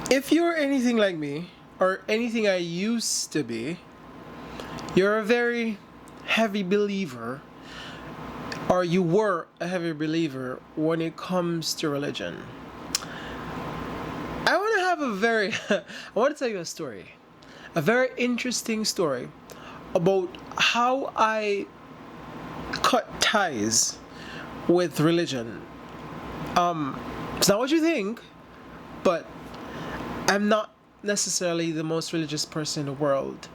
If you're anything like me, or anything I used to be, you're a very heavy believer, or you were a heavy believer when it comes to religion. I want to have a very, I want to tell you a story, a very interesting story about how I cut ties with religion. It's not what you think, but I'm not necessarily the most religious person in the world.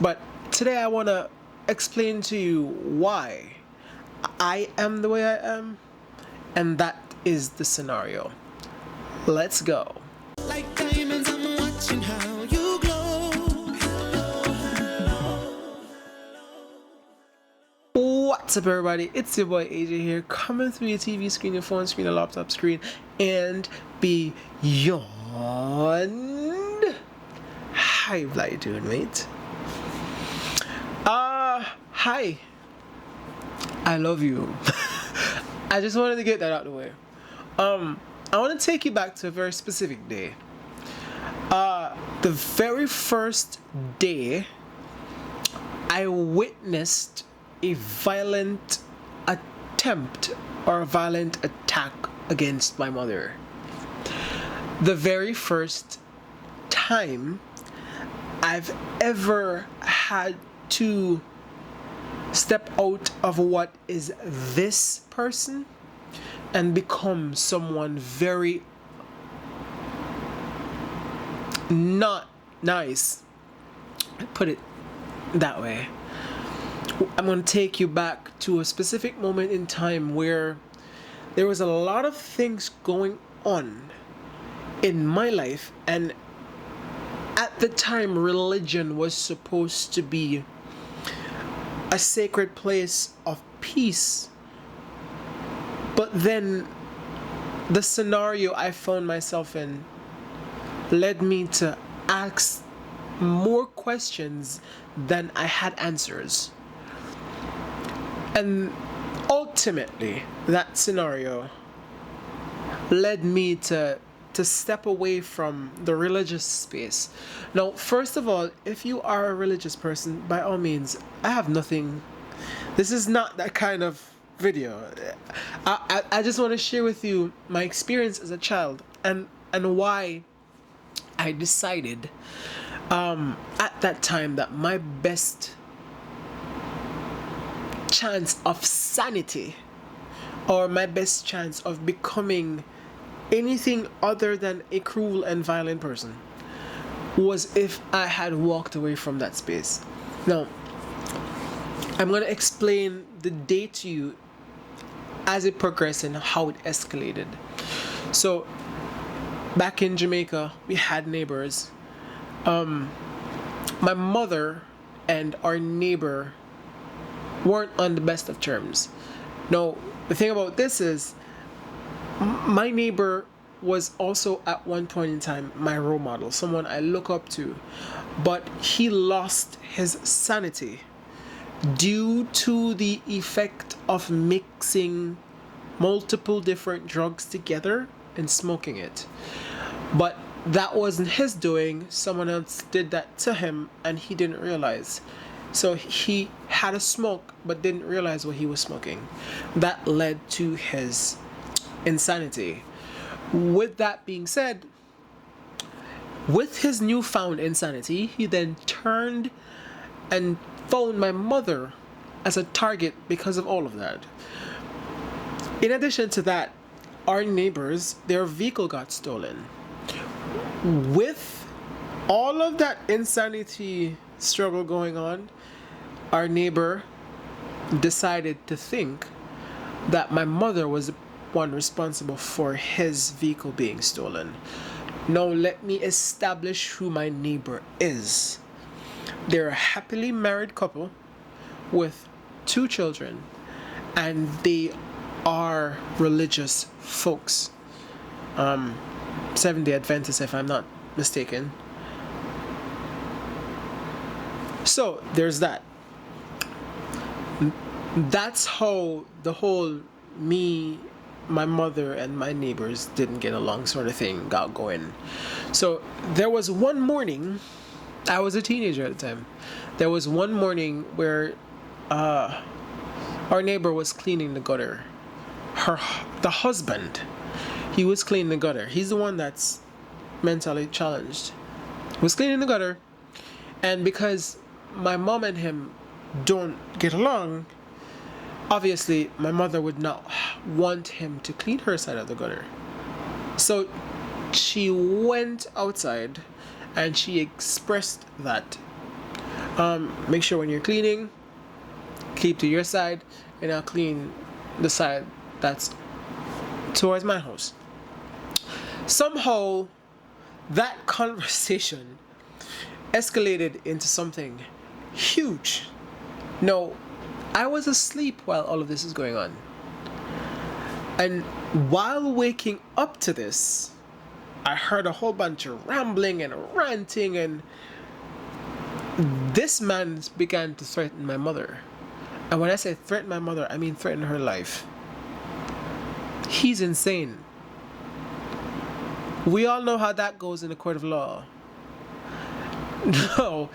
But today I want to explain to you why I am the way I am, and that is the scenario. Let's go. Like diamonds, I'm watching how you glow. What's up, everybody? It's your boy AJ here, coming through your TV screen, your phone screen, your laptop screen, and beyond. How you doing, mate? Hi. I love you. I just wanted to get that out of the way. I want to take you back to a very specific day. The very first day I witnessed a violent attempt or a violent attack against my mother. The very first time I've ever had to step out of what is this person and become someone very not nice. Put it that way. I'm going to take you back to a specific moment in time where there was a lot of things going on in my life, and at the time religion was supposed to be a sacred place of peace. But then the scenario I found myself in led me to ask more questions than I had answers. And ultimately, that scenario led me to step away from the religious space. Now, first of all, if you are a religious person, by all means, I have nothing. This is not that kind of video. I just want to share with you my experience as a child and why I decided at that time that my best chance of sanity, or my best chance of becoming anything other than a cruel and violent person, was if I had walked away from that space. Now, I'm going to explain the day to you as it progressed and how it escalated. So, back in Jamaica, we had neighbors. My mother and our neighbor weren't on the best of terms. Now, the thing about this is, my neighbor was also at one point in time my role model, someone I look up to, but he lost his sanity due to the effect of mixing multiple different drugs together and smoking it. But that wasn't his doing, someone else did that to him and he didn't realize. So he had a smoke but didn't realize what he was smoking. That led to his insanity. With that being said, with his newfound insanity, he then turned and found my mother as a target because of all of that. In addition to that, our neighbors, their vehicle got stolen. With all of that insanity struggle going on, our neighbor decided to think that my mother was the one responsible for his vehicle being stolen. Now let me establish who my neighbor is. They're a happily married couple with 2 children, and they are religious folks. Seventh-day Adventists, if I'm not mistaken. So there's that. That's how the whole me my mother and my neighbors didn't get along, sort of thing got going. So there was one morning, I was a teenager at the time. There was one morning where our neighbor was cleaning the gutter. The husband, he was cleaning the gutter. He's the one that's mentally challenged. He was cleaning the gutter, and because my mom and him don't get along, obviously my mother would not want him to clean her side of the gutter. So she went outside and she expressed that make sure when you're cleaning, keep to your side, and I'll clean the side that's towards my house. Somehow that conversation escalated into something huge. No, I was asleep while all of this is going on. And while waking up to this, I heard a whole bunch of rambling and ranting, and this man began to threaten my mother. And when I say threaten my mother, I mean threaten her life. He's insane. We all know how that goes in the court of law. No,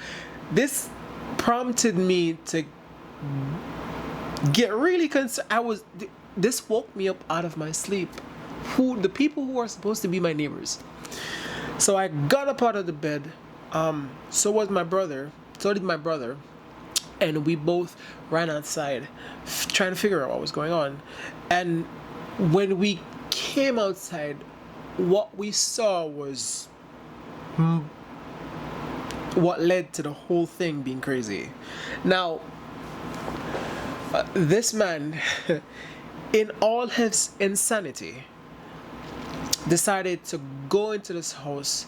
this prompted me to get really concerned. This woke me up out of my sleep. The people who are supposed to be my neighbors. So I got up out of the bed. So was my brother. So did my brother. And we both ran outside trying to figure out what was going on. And when we came outside, what we saw was what led to the whole thing being crazy. Now, this man, in all his insanity, decided to go into this house,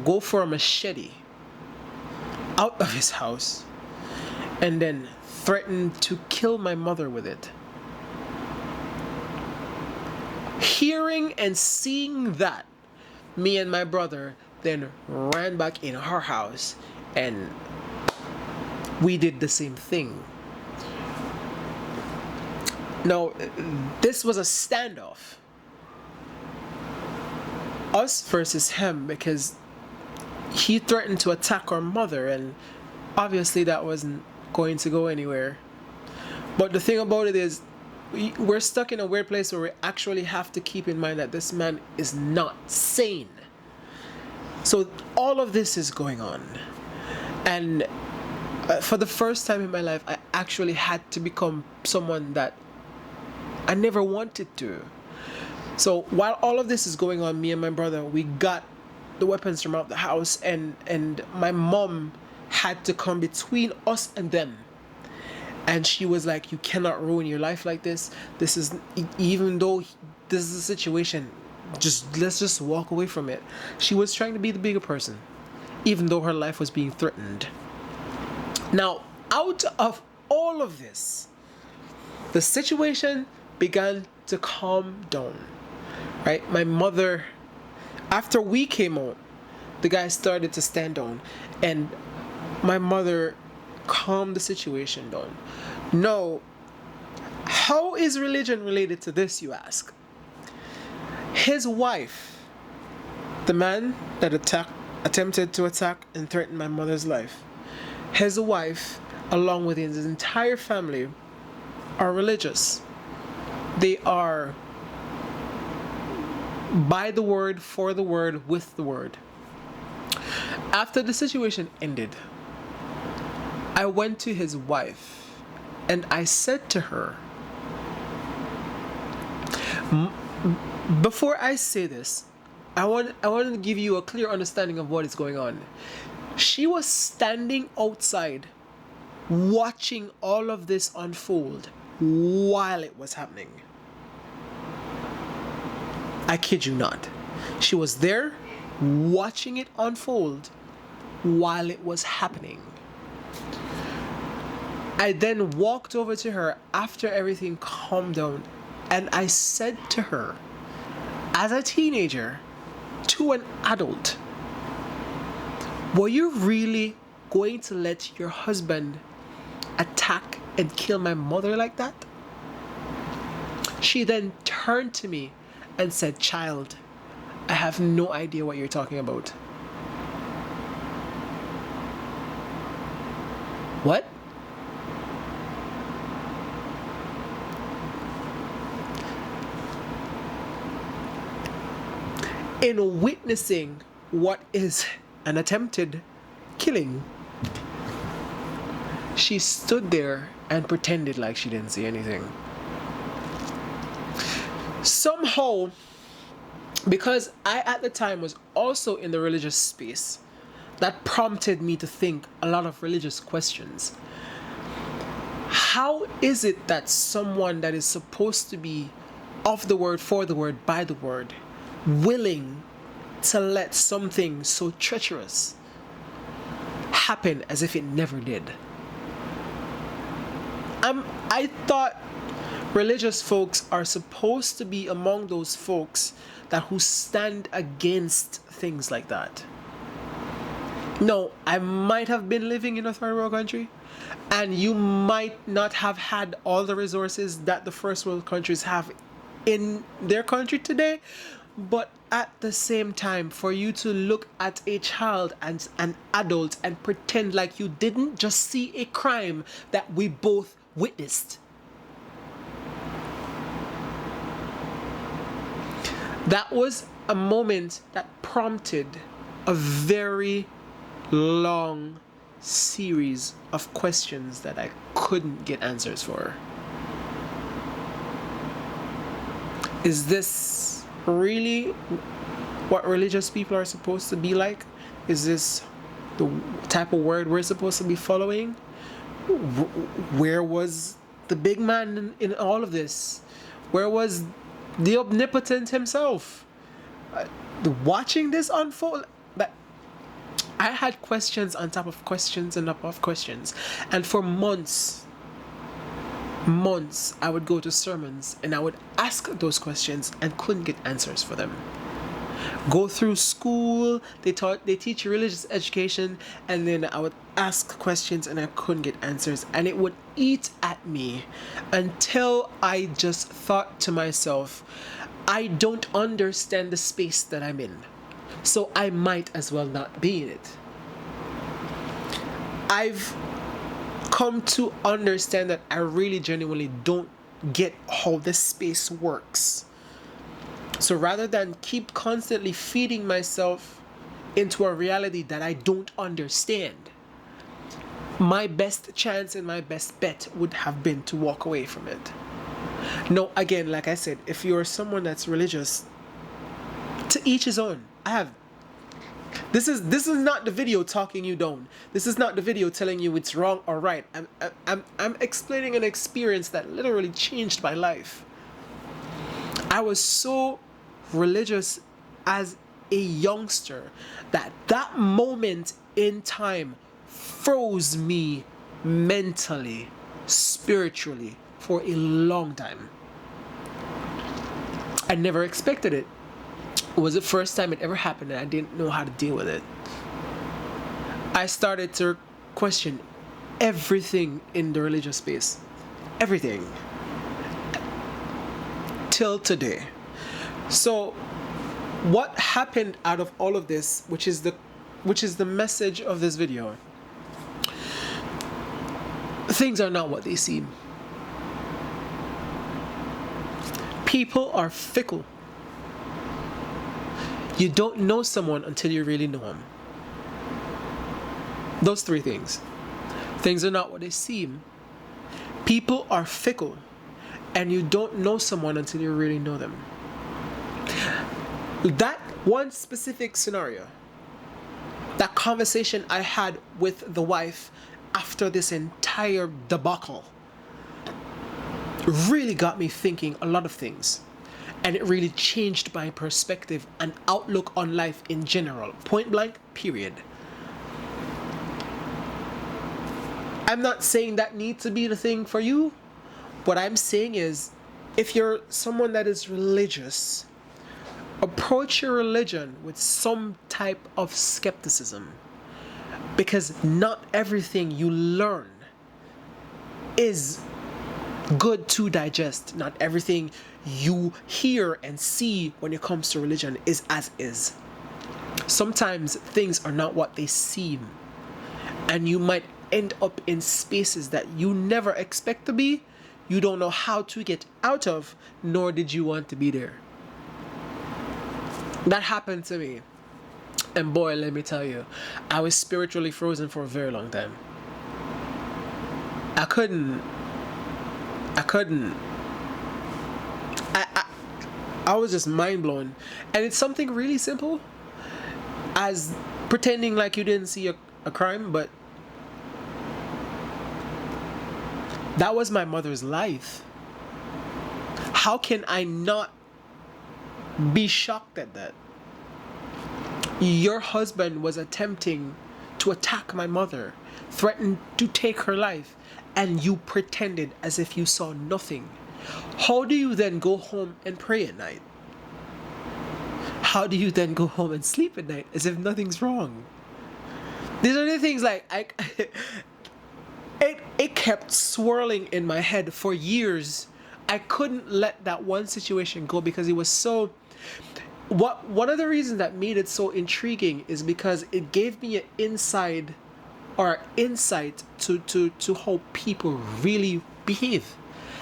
go for a machete out of his house, and then threatened to kill my mother with it. Hearing and seeing that, me and my brother then ran back in our house and we did the same thing. Now, this was a standoff. Us versus him, because he threatened to attack our mother, and obviously that wasn't going to go anywhere. But the thing about it is, we're stuck in a weird place where we actually have to keep in mind that this man is not sane. So all of this is going on, and for the first time in my life, I actually had to become someone that I never wanted to. So while all of this is going on, me and my brother, we got the weapons from out the house, and my mom had to come between us and them. And she was like, you cannot ruin your life like this. This is, even though this is a situation, let's just walk away from it. She was trying to be the bigger person, even though her life was being threatened. Now, out of all of this, the situation began to calm down, right? My mother, after we came out, the guy started to stand down, and my mother calmed the situation down. No, how is religion related to this, you ask? His wife, the man that attempted to attack and threaten my mother's life, his wife, along with his entire family, are religious. They are by the word, for the word, with the word. After the situation ended, I went to his wife and I said to her, before I say this, I want to give you a clear understanding of what is going on. She was standing outside watching all of this unfold while it was happening. I kid you not. She was there watching it unfold while it was happening. I then walked over to her after everything calmed down, and I said to her, as a teenager, to an adult, were you really going to let your husband attack and kill my mother like that? She then turned to me and said, "Child, I have no idea what you're talking about." What? In witnessing what is an attempted killing, she stood there and pretended like she didn't see anything. Somehow, because I at the time was also in the religious space, that prompted me to think a lot of religious questions. How is it that someone that is supposed to be of the word, for the word, by the word, willing to let something so treacherous happen as if it never did? I thought religious folks are supposed to be among those folks that who stand against things like that. No, I might have been living in a third world country, and you might not have had all the resources that the first world countries have in their country today, but at the same time, for you to look at a child and an adult and pretend like you didn't just see a crime that we both witnessed. That was a moment that prompted a very long series of questions that I couldn't get answers for. Is this really what religious people are supposed to be like? Is this the type of word we're supposed to be following? Where was the big man in all of this? Where was the omnipotent himself? Watching this unfold, that I had questions on top of questions and top of questions, and for months I would go to sermons and I would ask those questions and couldn't get answers for them. Go through school, they teach you religious education, and then I would ask questions and I couldn't get answers, and it would eat at me until I just thought to myself, I don't understand the space that I'm in, so I might as well not be in it. I've come to understand that I really genuinely don't get how this space works. So rather than keep constantly feeding myself into a reality that I don't understand, my best chance and my best bet would have been to walk away from it. No, again, like I said, if you're someone that's religious, to each his own. This is not the video talking you down. This is not the video telling you it's wrong or right. I'm explaining an experience that literally changed my life. I was so religious as a youngster that moment in time froze me mentally, spiritually for a long time. I never expected it. It was the first time it ever happened and I didn't know how to deal with it. I started to question everything in the religious space. Everything. Till today. So what happened out of all of this, which is the message of this video? Things are not what they seem. People are fickle. You don't know someone until you really know them. Those three things. Things are not what they seem. People are fickle. And you don't know someone until you really know them. That one specific scenario, that conversation I had with the wife after this entire debacle, really got me thinking a lot of things. And it really changed my perspective and outlook on life in general. Point blank, period. I'm not saying that needs to be the thing for you. What I'm saying is, if you're someone that is religious, approach your religion with some type of skepticism. Because not everything you learn is good to digest. Not everything you hear and see when it comes to religion is as is. Sometimes things are not what they seem, and you might end up in spaces that you never expect to be, you don't know how to get out of, nor did you want to be there. That happened to me. And boy, let me tell you, I was spiritually frozen for a very long time. I couldn't. I was just mind blown. And it's something really simple as pretending like you didn't see a crime, but that was my mother's life. How can I not be shocked at that? Your husband was attempting to attack my mother, threatened to take her life, and you pretended as if you saw nothing. How do you then go home and pray at night? How do you then go home and sleep at night as if nothing's wrong? These are the things like it kept swirling in my head for years. I couldn't let that one situation go because it was so. One of the reasons that made it so intriguing is because it gave me an insight to how people really behave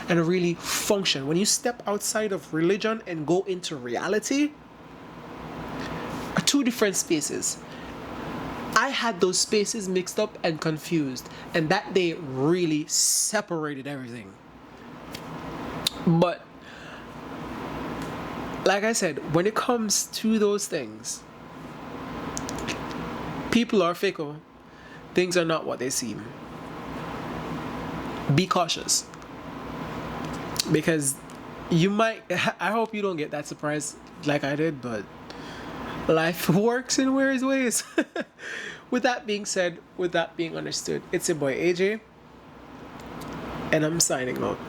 and really function. When you step outside of religion and go into reality, are two different spaces. I had those spaces mixed up and confused, and that day really separated everything. But like I said, when it comes to those things, people are fickle. Things are not what they seem. Be cautious. Because you might, I hope you don't get that surprised like I did, but life works in weird ways. With that being said, with that being understood, it's your boy AJ, and I'm signing out.